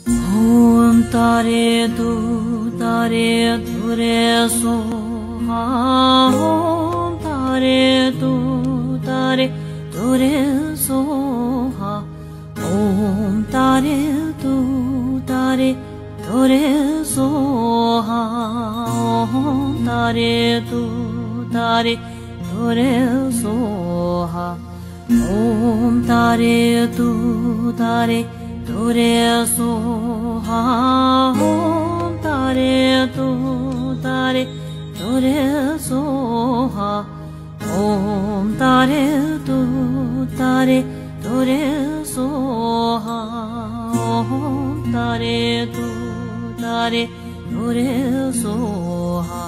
Om Tare Tu Tare Ture Soha. Om Tare Tu Tare Ture Soha. Om Tare Tu Tare Ture Soha. Om Tare Tu Tare Ture Soha. Om Tare Tu Tare Ture Soha. Om Tare Tu Tare Ture Soha. Om Tare Tu Tare Ture Soha. Om Tare Tu Tare Ture Soha.